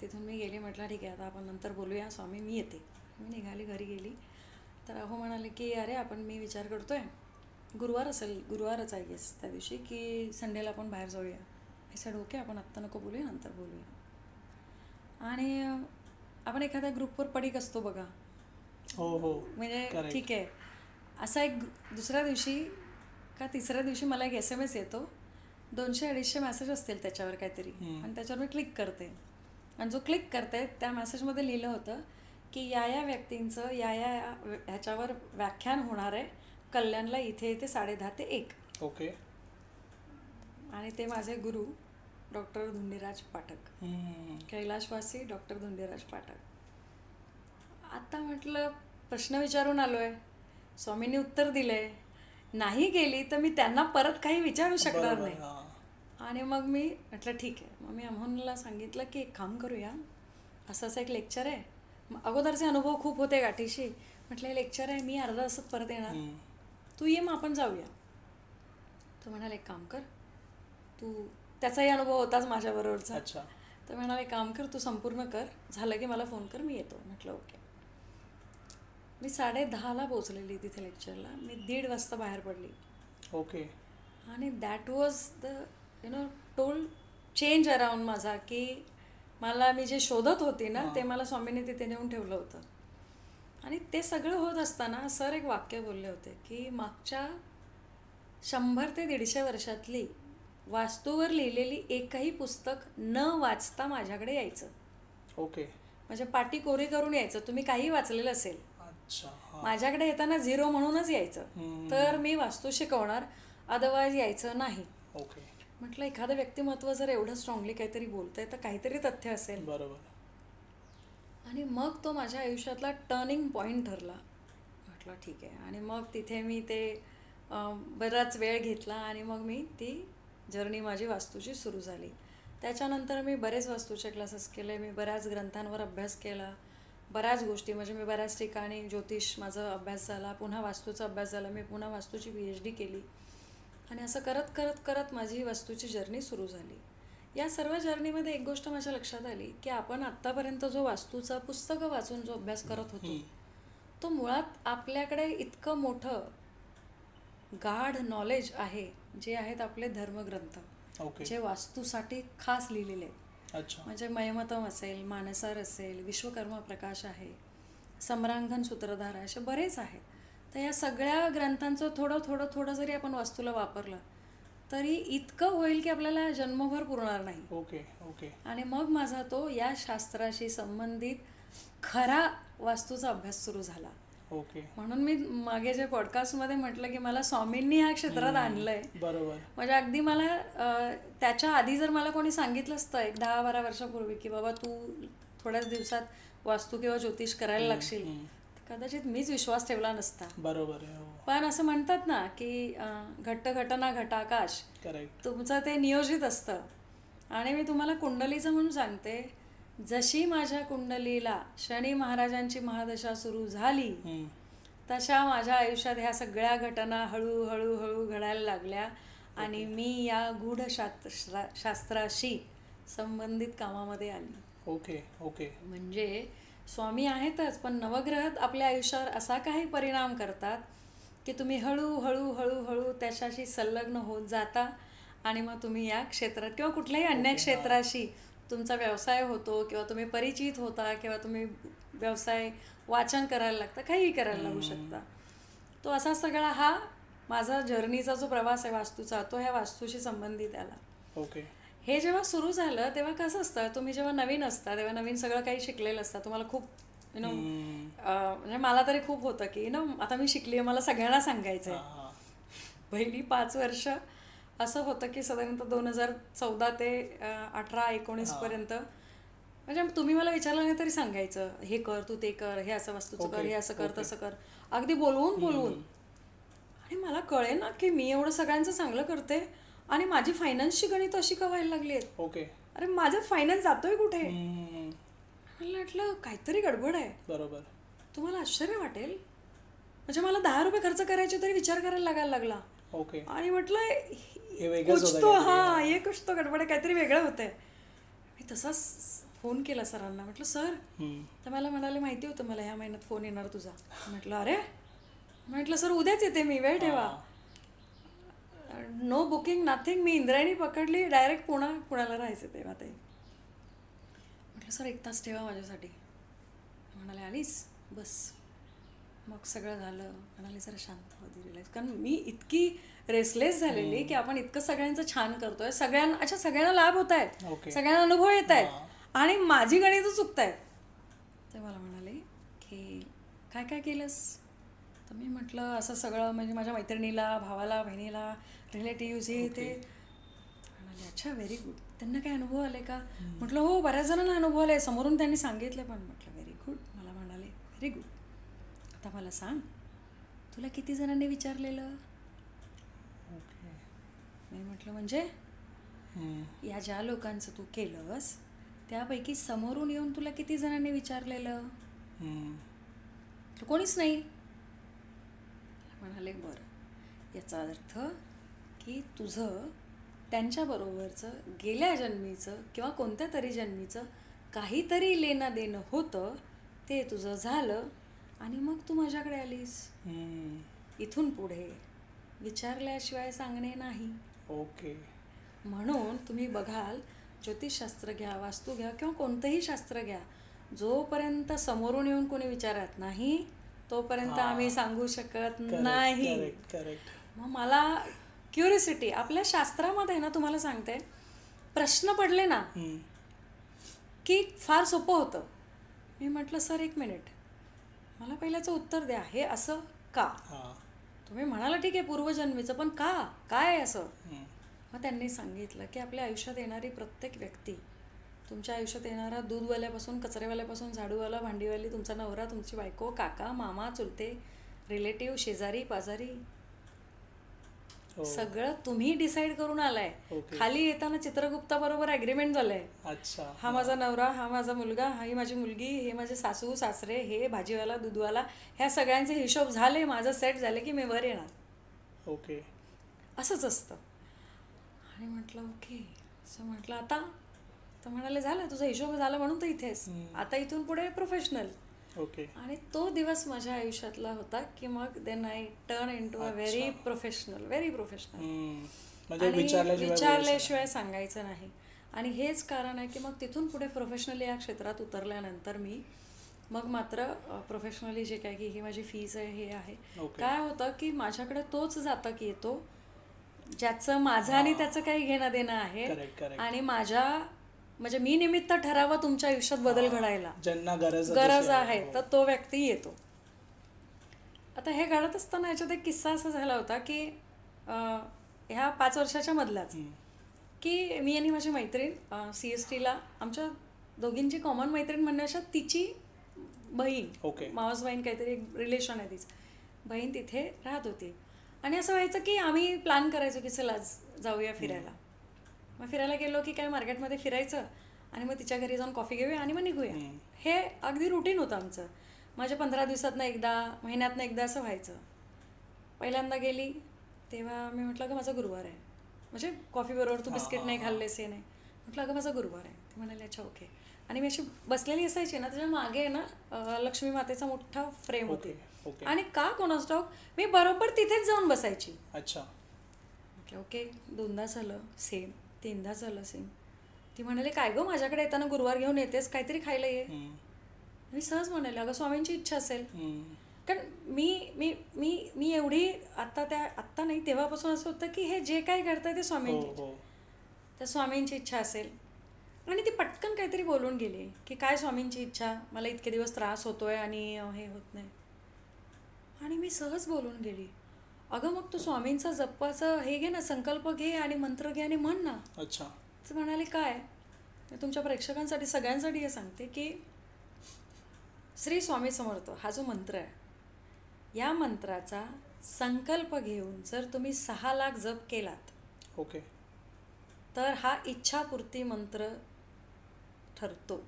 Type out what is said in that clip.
तिथून मी गेली. म्हटलं ठीक आहे, आता आपण नंतर बोलूया स्वामी, मी येते. मी निघाली, घरी गेली. तर अहो म्हणाले की अरे आपण मी विचार करतो आहे, गुरुवार असेल, गुरुवारच आहे गेस त्या दिवशी, की संडेला आपण बाहेर जाऊया. हे सड ओके, आपण आत्ता नको बोलूया, नंतर बोलूया. आणि आपण एखाद्या ग्रुपवर पडीक असतो बघा. हो हो, म्हणजे ठीक आहे, असा एक दुसऱ्या दिवशी का तिसऱ्या दिवशी मला एक SMS येतो. 200-250 मेसेज असतील त्याच्यावर काहीतरी, आणि त्याच्यावर मी क्लिक करते. आणि जो क्लिक करते त्या मेसेजमध्ये लिहिलं होतं की या व्यक्तींचं या ह्याच्यावर व्याख्यान होणार आहे कल्याणला, इथे 10:30 ते 1. ओके. आणि ते माझे गुरु डॉक्टर धुंडीराज पाठक, कैलाशवासी डॉक्टर धुंडीराज पाठक. आता म्हटलं प्रश्न विचारून आलो आहे, स्वामींनी उत्तर दिलं आहे, नाही गेली तर मी त्यांना परत काही विचारू शकणार नाही. आणि मग मी म्हटलं ठीक आहे. मग मी अमोनला सांगितलं की एक काम करूया, असं एक लेक्चर आहे. अगोदरचे अनुभव खूप होते गाठीशी. म्हटलं हे लेक्चर आहे, मी अर्धा तासात परत येणार, तू ये, मग आपण जाऊया. तो म्हणाला एक काम कर तू, त्याचाही अनुभव होताच माझ्याबरोबरचा. तर म्हणाला एक काम कर, तू संपूर्ण कर, झालं की मला फोन कर, मी येतो. म्हटलं ओके. मी 10:30ला पोचलेली तिथे लेक्चरला. मी 1:30 वाजता बाहेर पडली. ओके. आणि that was the toll change around माझा, की मला मी जे शोधत होती ना ते मला स्वामींनी तिथे नेऊन ठेवलं होतं. आणि ते सगळं होत असताना सर एक वाक्य बोलले होते की मागच्या 100 ते 150 वर्षातली वास्तूवर लिहिलेली एकही पुस्तक न वाचता माझ्याकडे यायचं. ओके. म्हणजे पाटी कोरी करून यायचं, तुम्ही काही वाचलेलं असेल. माझ्याकडे येताना 0 म्हणूनच यायचं, तर मी वास्तू शिकवणार, अदरवाईज यायचं नाही. ओके. म्हटलं एखादं व्यक्तिमत्व जर एवढं स्ट्रॉंगली काहीतरी बोलतंय तर काहीतरी तथ्य असेल. बरोबर. आणि मग तो माझ्या आयुष्यातला टर्निंग पॉईंट ठरला. म्हटलं ठीक आहे. आणि मग तिथे मी ते बराच वेळ घेतला आणि मग मी ती जर्नी माझी वास्तूची सुरू झाली. त्याच्यानंतर मी बरेच वास्तूचे क्लासेस केले, मी बऱ्याच ग्रंथांवर अभ्यास केला, बऱ्याच गोष्टी, म्हणजे मी बऱ्याच ठिकाणी ज्योतिष माझा अभ्यास झाला, पुन्हा वास्तूचा अभ्यास झाला, मी पुन्हा वास्तूची PhD केली. आणि असं करत करत करत माझी वास्तूची जर्नी सुरू झाली. या सर्व जर्नीमध्ये एक गोष्ट माझ्या लक्षात आली की आपण आत्तापर्यंत जो वास्तूचा पुस्तकं वाचून जो अभ्यास करत होतो तो मुळात आपल्याकडे इतकं मोठं गाढ नॉलेज आहे, जे आहेत आपले धर्मग्रंथ, जे वास्तूसाठी खास लिहिलेले आहेत. म्हणजे मयमतम असेल, मानसार असेल, विश्वकर्मा प्रकाश आहे, सम्रांगण सूत्रधार आहे, असे बरेच आहेत. तर या सगळ्या ग्रंथांचं थोडं थोडं थोडं जरी आपण वास्तूला वापरलं तरी इतकं होईल की आपल्याला जन्मभर पुरणार नाही. ओके. ओके. आणि मग माझा तो या शास्त्राशी संबंधित खरा वास्तूचा अभ्यास सुरू झाला. ओके. म्हणून मी मागे जे पॉडकास्टमध्ये म्हटलं की मला स्वामींनी ह्या क्षेत्रात आणलंय. बरोबर. म्हणजे अगदी मला त्याच्या आधी जर मला कोणी सांगितलं असतं एक 10-12 वर्षापूर्वी की बाबा तू थोड्याच दिवसात वास्तू किंवा ज्योतिष करायला लागशील, कदाचित मीच विश्वास ठेवला नसता. बरोबर. पण असं म्हणतात ना की घट्ट घटना घटाकाश, तुमचं ते नियोजित असतं. आणि मी तुम्हाला कुंडलीचं म्हणून सांगते, जशी माझ्या कुंडलीला शनी महाराजांची महादशा सुरू झाली तशा माझ्या आयुष्यात ह्या सगळ्या घटना हळूहळू हळू घडायला लागल्या. आणि मी या गूढ शास्त्राशी संबंधित कामामध्ये आली. ओके. ओके. म्हणजे स्वामी आहेतच, पण नवग्रह आपल्या आयुष्यावर असा काही परिणाम करतात की तुम्ही हळूहळू हळूहळू त्याच्याशी संलग्न होत जाता. आणि मग तुम्ही या क्षेत्रात किंवा कुठल्याही अन्य क्षेत्राशी तुमचा व्यवसाय होतो, किंवा तुम्ही परिचित होता, किंवा तुम्ही व्यवसाय वाचन करायला लागता, काहीही करायला लागू शकता. तो असा सगळा हा माझा जर्नीचा जो प्रवास आहे वास्तूचा, तो ह्या वास्तूशी संबंधित आला. ओके. हे जेव्हा सुरू झालं तेव्हा कसं असतं, तुम्ही जेव्हा नवीन असता तेव्हा नवीन सगळं काही शिकलेलं असतं, तुम्हाला खूप म्हणजे मला तरी खूप होतं की आता मी शिकली आहे, मला सगळ्यांना सांगायचं आहे. पहिली 5 वर्ष असं होतं की साधारणतः 2014 ते 18-19 पर्यंत, म्हणजे तुम्ही मला विचारलं नाही तरी सांगायचं, हे कर, तू ते कर, हे असं वास्तूचं कर, हे असं कर, तसं कर, अगदी बोलवून बोलवून. आणि मला कळे ना की मी एवढं सगळ्यांचं चांगलं करते आणि माझी फायनान्सची गणित अशी का व्हायला लागली आहेत. ओके. अरे माझा फायनान्स जातोय कुठे. मला वाटलं काहीतरी गडबड आहे. बरोबर. तुम्हाला आश्चर्य वाटेल, म्हणजे मला 10 रुपये खर्च करायचे तरी विचार करायला लागायला लागला. ओके. आणि म्हटलं कुछ तो गडबड आहे, काहीतरी वेगळं होतंय. मी तसाच फोन केला सरांना. म्हटलं सर, हम्म. तर मला म्हणाले माहिती होतं मला ह्या महिन्यात फोन येणार तुझा. म्हटलं अरे, म्हटलं सर उद्याच येते मी, वेळ ठेवा. हा. No booking nothing. मी इंद्रायणी पकडली, डायरेक्ट पुण्याला राहायचं तेव्हा ते. म्हटलं सर 1 तास ठेवा माझ्यासाठी. म्हणाले आलीस बस. मग सगळं झालं. म्हणाले जरा शांत हो, रिलॅक्स. कारण मी इतकी रेसलेस झालेली की आपण इतकं सगळ्यांचं छान करतोय, सगळ्यांना लाभ होत आहेत, ओके. सगळ्यांना अनुभव येत आहेत हा. आणि माझी गणितं चुकत आहेत. ते मला म्हणाले की काय काय केलंस. तर मी म्हटलं असं सगळं, म्हणजे माझ्या मैत्रिणीला, भावाला, बहिणीला, रिलेटिव्स हे ते. म्हणाले अच्छा व्हेरी गुड. त्यांना काय अनुभव आले का. म्हटलं हो, बऱ्याच जणांना अनुभव आले, समोरून त्यांनी सांगितलं पण. म्हटलं व्हेरी गुड. मला म्हणाले व्हेरी गुड. आता मला सांग, तुला किती जणांनी विचारलेलं. ओके. मी म्हटलं म्हणजे या ज्या लोकांचं तू केलंस त्यापैकी समोरून येऊन तुला किती जणांनी विचारलेलं. कोणीच नाही. म्हणाले बरं, याचा अर्थ की तुझं त्यांच्याबरोबरचं गेल्या जन्मीचं किंवा कोणत्या तरी जन्मीचं काहीतरी लेणं देणं होतं, ते तुझं झालं आणि मग तू माझ्याकडे आलीस. इथून पुढे विचारल्याशिवाय सांगणे नाही. ओके. म्हणून तुम्ही बघाल, ज्योतिषशास्त्र घ्या, वास्तू घ्या किंवा कोणतंही शास्त्र घ्या, जोपर्यंत समोरून येऊन कोणी विचारत नाही तोपर्यंत आम्ही सांगू शकत नाही. करेक्ट. मग मला क्युरिसिटी, आपल्या शास्त्रामध्ये ना तुम्हाला सांगते, प्रश्न पडले ना की फार सोपं होतं. मी म्हटलं सर 1 मिनिट, मला पहिल्याचं उत्तर द्या, हे असं का. तुम्ही म्हणाला ठीक आहे पूर्वजन्मीचं, पण का, काय असं. मग त्यांनी सांगितलं की आपल्या आयुष्यात येणारी प्रत्येक व्यक्ती, तुमच्या आयुष्यात येणारा दूधवाल्यापासून, कचरेवाल्यापासून, झाडूवाला, भांडीवाली, तुमचा नवरा, तुमची बायको, काका, मामा, चुलते, रिलेटिव्ह, शेजारी पाजारी, सगळं तुम्ही डिसाईड करून आलाय. खाली येताना चित्रगुप्ताबरोबर ॲग्रीमेंट झालंय. अच्छा. हा माझा नवरा, हा माझा मुलगा, ही माझी मुलगी, हे माझे सासू सासरे, हे भाजीवाला, दूधवाला, ह्या सगळ्यांचे हिशोब झाले, माझं सेट झाले की मी वर येणार. ओके. असंच असतं. आणि म्हटलं ओके. असं म्हटलं आता. तर म्हणाले झालं, तुझा हिशोब झाला म्हणून तर इथेच, आता इथून पुढे प्रोफेशनल. ओके. आणि तो दिवस माझ्या आयुष्यातला होता की मग then I turn into a very professional. म्हणजे विचारल्याशिवाय सांगायचं नाही. आणि हेच कारण आहे की मग तिथून पुढे प्रोफेशनली या क्षेत्रात उतरल्यानंतर मी मग मात्र प्रोफेशनली जे काय की ही माझी फीज आहे, हे आहे. काय होतं की माझ्याकडे तोच जातक येतो ज्याचं माझं आणि त्याचं काही घेणं देणं आहे. आणि माझ्या, म्हणजे मी निमित्त ठरावं तुमच्या आयुष्यात बदल घडायला, ज्यांना गरज आहे, तर तो व्यक्ती येतो. आता हे घडत असताना याच्यात एक किस्सा असा झाला होता की ह्या 5 वर्षाच्या मधलाच, की मी आणि माझी मैत्रीण CSTला, आमच्या दोघींची कॉमन मैत्रीण म्हणण्यापेक्षा तिची बहीण, मावस बहीण, काहीतरी एक रिलेशन आहे तिचं, बहीण तिथे राहत होती. आणि असं व्हायचं की आम्ही प्लॅन करायचो की चला जाऊया फिरायला. मग फिरायला गेलो की काय मार्केटमध्ये फिरायचं आणि मग तिच्या घरी जाऊन कॉफी घेऊया आणि मग निघूया. हे अगदी रुटीन होतं आमचं. माझ्या 15 दिवसातनं एकदा, महिन्यातनं एकदा असं व्हायचं. पहिल्यांदा गेली तेव्हा मी म्हटलं अगं माझा गुरुवार आहे, म्हणजे कॉफीबरोबर तू बिस्किट नाही खाल्लेस, हे नाही. म्हटलं अगं माझा गुरुवार आहे. ती म्हणाली अच्छा ओके. आणि मी अशी बसलेली असायची ना, त्याच्या मागे ना लक्ष्मी मातेचा मोठा फ्रेम होते. आणि का कोणास ठाऊक मी बरोबर तिथेच जाऊन बसायची. अच्छा. म्हटलं ओके. 2दा झालं सेम, 3दा झालं सेम. ती म्हणाली काय गं माझ्याकडे येताना गुरुवार घेऊन येतेस, काहीतरी खायला ये. मी सहज म्हणाले अगं स्वामींची इच्छा असेल. कारण मी एवढी आत्ता नाही, तेव्हापासून असं होतं की हे जे काही घडतंय ते स्वामींची, तर स्वामींची इच्छा असेल. आणि ती पटकन काहीतरी बोलून गेली की काय स्वामींची इच्छा, मला इतके दिवस त्रास होतोय आणि हे होत नाही. आणि मी सहज बोलून गेली अगं मग तू स्वामींचा जपाचं हे घे ना, संकल्प घे आणि मंत्र घे आणि म्हण ना. अच्छा. तर म्हणाले काय. मी तुमच्या प्रेक्षकांसाठी सगळ्यांसाठी हे सांगते की श्री स्वामी समर्थ हा जो मंत्र आहे, या मंत्राचा संकल्प घेऊन जर तुम्ही 6 लाख जप केलात, ओके, तर हा इच्छापूर्ती मंत्र ठरतो.